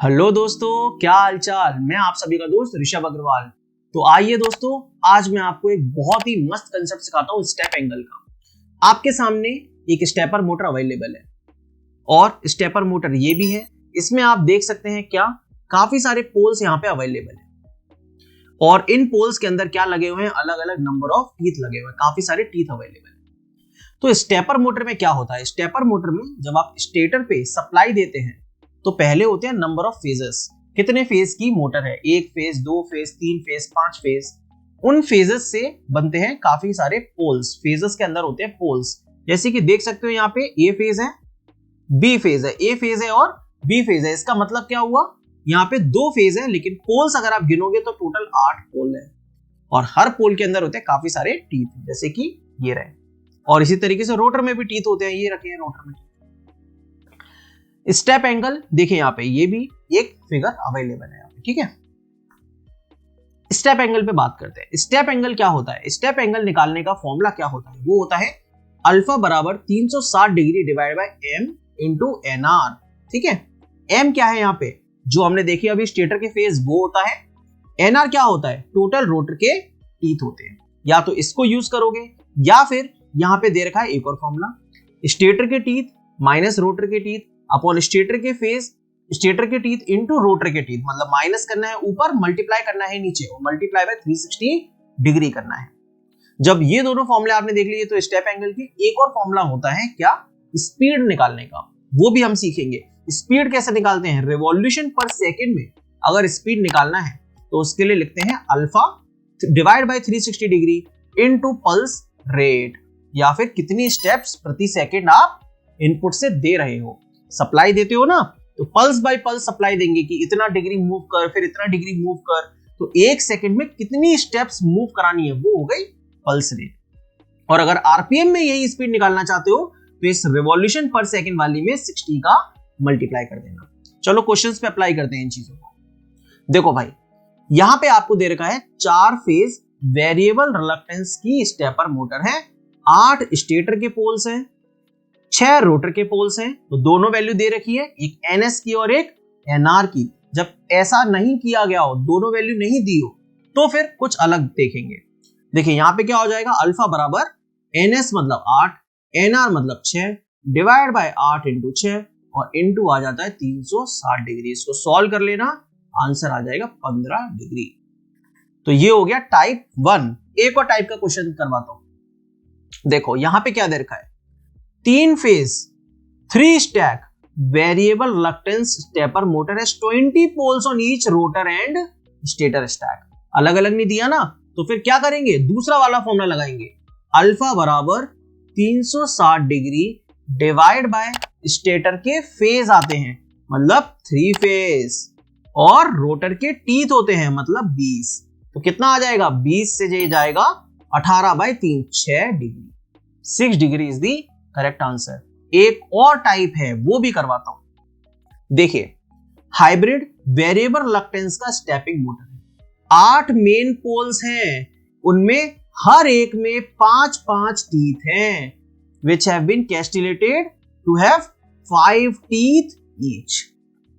Hello दोस्तों, क्या हालचाल। मैं आप सभी का दोस्त ऋषभ अग्रवाल। तो आइए दोस्तों, आज मैं आपको एक बहुत ही मस्त कंसेप्ट सिखाता हूँ स्टेप एंगल का। आपके सामने एक स्टेपर मोटर अवेलेबल है और स्टेपर मोटर ये भी है। इसमें आप देख सकते हैं क्या काफी सारे पोल्स यहाँ पे अवेलेबल है और इन पोल्स के अंदर क्या लगे हुए हैं, अलग अलग नंबर ऑफ टीथ लगे हुए हैं, काफी सारे टीथ अवेलेबल है। तो स्टेपर मोटर में क्या होता है, स्टेपर मोटर में जब आप स्टेटर पे सप्लाई देते हैं तो पहले होते हैं नंबर ऑफ फेजेस। कितने फेज की मोटर है, एक फेज, दो फेज, तीन फेज, पांच फेज। उन फेजेस से बनते हैं काफी सारे पोल्स। फेजेस के अंदर होते हैं पोल्स, जैसे कि देख सकते हो यहाँ पे ए फेज है, बी फेज है, ए फेज है और बी फेज है। इसका मतलब क्या हुआ, यहाँ पे दो फेज है लेकिन पोल्स अगर आप गिनोगे तो टोटल 8 पोल है और हर पोल के अंदर होते हैं काफी सारे टीथ, जैसे कि ये रहे। और इसी तरीके से रोटर में भी टीथ होते हैं, ये रखे हैं रोटर में। स्टेप एंगल देखिए यहाँ पे, ये भी एक फिगर अवेलेबल है यहाँ पे, ठीक है। स्टेप एंगल पे बात करते हैं। स्टेप एंगल क्या होता है, स्टेप एंगल निकालने का फॉर्मूला क्या होता है, वो होता है अल्फा बराबर 360 degree divide by M into N R, ठीक है। एम क्या है यहाँ पे, जो हमने देखी अभी स्टेटर के फेज, वो होता है। एन आर क्या होता है, टोटल रोटर के टीथ होते हैं। या तो इसको यूज करोगे या फिर यहाँ पे दे रखा है एक और फॉर्मूला, स्टेटर के टीथ माइनस रोटर के टीथ अपॉन स्टेटर के फेज, स्टेटर के टीथ इनटू रोटर के टीथ। मतलब माइनस करना है ऊपर, मल्टीप्लाई करना है नीचे और मल्टीप्लाई बाय 360 डिग्री करना है। जब ये दोनों फॉर्मूले आपने देख लिए तो स्टेप एंगल के एक और फॉर्मूला होता है क्या, स्पीड निकालने का, वो भी हम सीखेंगे। स्पीड कैसे निकालते हैं, रिवॉल्यूशन पर सेकंड में अगर स्पीड निकालना है तो उसके लिए लिखते हैं alpha divide by 360 degree into pulse rate, या फिर कितनी स्टेप्स प्रति सेकंड आप इनपुट से दे रहे हो। सप्लाई देते हो ना, तो पल्स बाय पल्स सप्लाई देंगे कि इतना डिग्री मूव कर, फिर इतना डिग्री मूव कर, तो एक सेकंड में कितनी स्टेप्स मूव करानी है, वो हो गई पल्स रेट। और अगर आरपीएम में यही स्पीड निकालना चाहते हो तो इस रिवॉल्यूशन पर सेकंड वाली में 60 का मल्टीप्लाई कर देना। चलो क्वेश्चंस पे अप्लाई करते हैं इन चीजों को। देखो भाई, यहां पे आपको दे रखा है 4 फेज वेरिएबल रिलक्टेंस की स्टेपर मोटर है, 8 स्टेटर के पोल्स हैं, 6 रोटर के पोल्स हैं। तो दोनों वैल्यू दे रखी है, एक एनएस की और एक एनआर की। जब ऐसा नहीं किया गया हो, दोनों वैल्यू नहीं दी हो, तो फिर कुछ अलग देखेंगे। देखिए यहाँ पे क्या हो जाएगा, अल्फा बराबर एनएस मतलब 8, एनआर मतलब 6 डिवाइड बाय 8 इंटू 6 और इंटू आ जाता है 360 डिग्री। इसको सॉल्व कर लेना, आंसर आ जाएगा 15 डिग्री। तो ये हो गया टाइप 1। एक और टाइप का क्वेश्चन करवाता हूं। देखो यहाँ पे क्या दे रखा है, 3 phase 3 stack variable reluctance stepper motor है, 20 poles on each rotor and stator stack. अलग अलग नहीं दिया ना, तो फिर क्या करेंगे, दूसरा वाला फॉर्मूला लगाएंगे, अल्फा बराबर 360 डिग्री डिवाइड बाय स्टेटर के फेज आते हैं मतलब 3 फेज और रोटर के टीथ होते हैं मतलब 20। तो कितना आ जाएगा, 20 से ये जाएगा 18 by 3, 6 degree. 6 degree is the correct answer. एक और टाइप है, वो भी करवाता हूं। देखिए, हाइब्रिड वेरिएबल रिलक्टेंस का स्टेपिंग मोटर है, 8 मेन पोल्स हैं, उनमें हर एक में 5-5 टीथ हैं, which have been castellated to have 5 teeth each।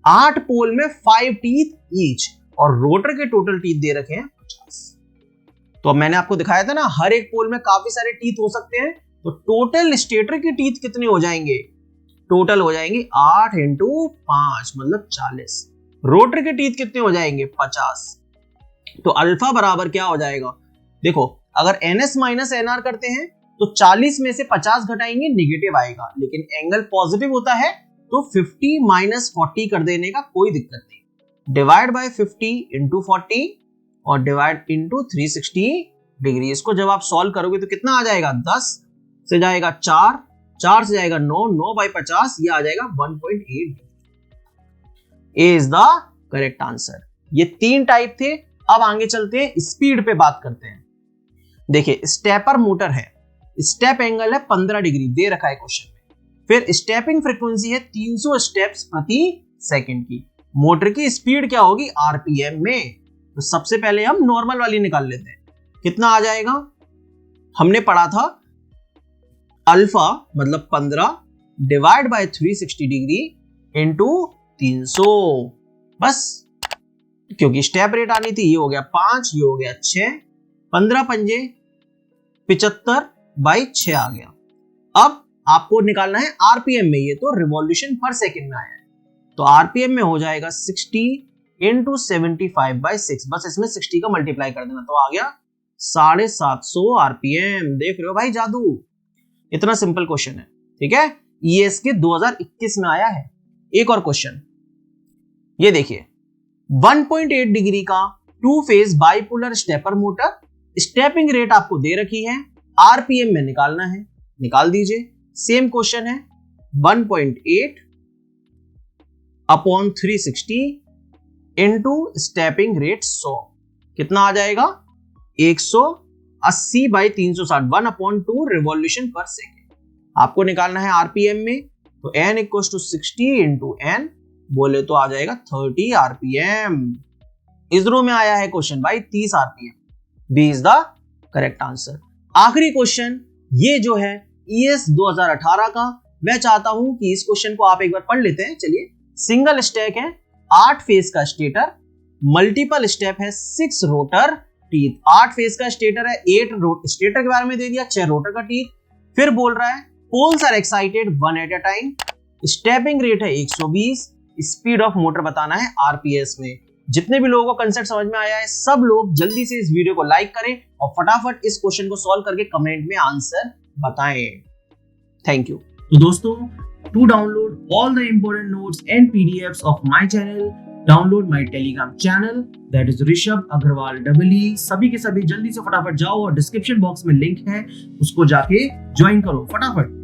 8 पोल में 5 टीथ ईच और रोटर के टोटल टीथ दे रखे हैं 50। तो मैंने आपको दिखाया था ना, हर एक पोल में काफी सारे टीथ हो सकते हैं, तो टोटल स्टेटर के टीथ कितने हो जाएंगे, टोटल हो जाएंगे 8 इंटू 5 मतलब 40। रोटर के टीथ कितने हो जाएंगे, 50। तो अल्फा बराबर क्या हो जाएगा, देखो अगर एनएस माइनस एनआर करते हैं तो 40 में से 50 घटाएंगे, निगेटिव आएगा, लेकिन एंगल पॉजिटिव होता है तो 50 माइनस 40 कर देने का कोई दिक्कत नहीं। डिवाइड बाय 50 इंटू 40 और डिवाइड इंटू 360 डिग्री। इसको जब आप सॉल्व करोगे तो कितना आ जाएगा, 10 से जाएगा 4, 4 से जाएगा 9, 9 बाई 50, ये आ जाएगा 1.8। ए इज द करेक्ट आंसर। ये 3 टाइप थे। अब आगे चलते हैं, स्पीड पे बात करते हैं। देखिए, स्टेपर मोटर है, स्टेप एंगल है 15 डिग्री दे रखा है क्वेश्चन में, फिर स्टेपिंग फ्रीक्वेंसी है 300 स्टेप्स प्रति सेकंड की। मोटर की स्पीड क्या होगी आरपीएम में, तो सबसे पहले हम नॉर्मल वाली निकाल लेते हैं। कितना आ जाएगा, हमने पढ़ा था अल्फा मतलब 15 डिवाइड बाय 360 डिग्री इंटू 300 बस, क्योंकि स्टेप रेट आनी थी। ये हो गया 5, ये हो गया 6, 15 पंजे 75/6 आ गया। अब आपको निकालना है आरपीएम में, ये तो रिवॉल्यूशन पर सेकंड में आया है, तो आरपीएम में हो जाएगा 60 × 75/6, बस इसमें 60 का मल्टीप्लाई कर देना, तो आ गया 750 आरपीएम। देख रहे हो भाई जादू, इतना सिंपल क्वेश्चन है, ठीक है। ईएस के 2021 में आया है। एक और क्वेश्चन, ये देखिए 1.8 डिग्री का 2 phase bipolar stepper motor, stepping rate आपको दे रखी है, आरपीएम में निकालना है, निकाल दीजिए। सेम क्वेश्चन है, 1.8 / 360 इंटू स्टेपिंग रेट 100, कितना आ जाएगा 180/360, 1/2 रिवॉल्यूशन पर सेकेंड। आपको निकालना है आरपीएम में, तो n = 60 × n बोले तो आ जाएगा 30 आरपीएम। इसरो में आया है क्वेश्चन भाई 30 RPM, B is the correct answer. आखिरी क्वेश्चन ये जो है ईएस 2018 का, मैं चाहता हूं कि इस क्वेश्चन को आप एक बार पढ़ लेते हैं। चलिए, सिंगल स्टैक है, 8 फेज का स्टेटर, मल्टीपल स्टेप है, 6 रोटर टीथ। 8 फेज का स्टेटर है, 8 स्टेटर के बारे में दे दिया, 6 रोटर का टीथ। फिर बोल रहा है poles are excited 1 at a time, stepping rate है 120, स्पीड ऑफ मोटर बताना है आरपीएस में। जितने भी लोगों को कंसेप्ट समझ में आया है, सब लोग जल्दी से इस वीडियो को लाइक करें और फटाफट इस क्वेश्चन को सॉल्व करके कमेंट में आंसर बताएं। Thank you. तो दोस्तों, to download all the important notes and PDFs of my channel, download my Telegram channel, that is Rishabh Agarwal EE। सभी के सभी जल्दी से फटाफट जाओ और डिस्क्रिप्शन बॉक्स में लिंक है, उसको जाके ज्वाइन करो फटाफट।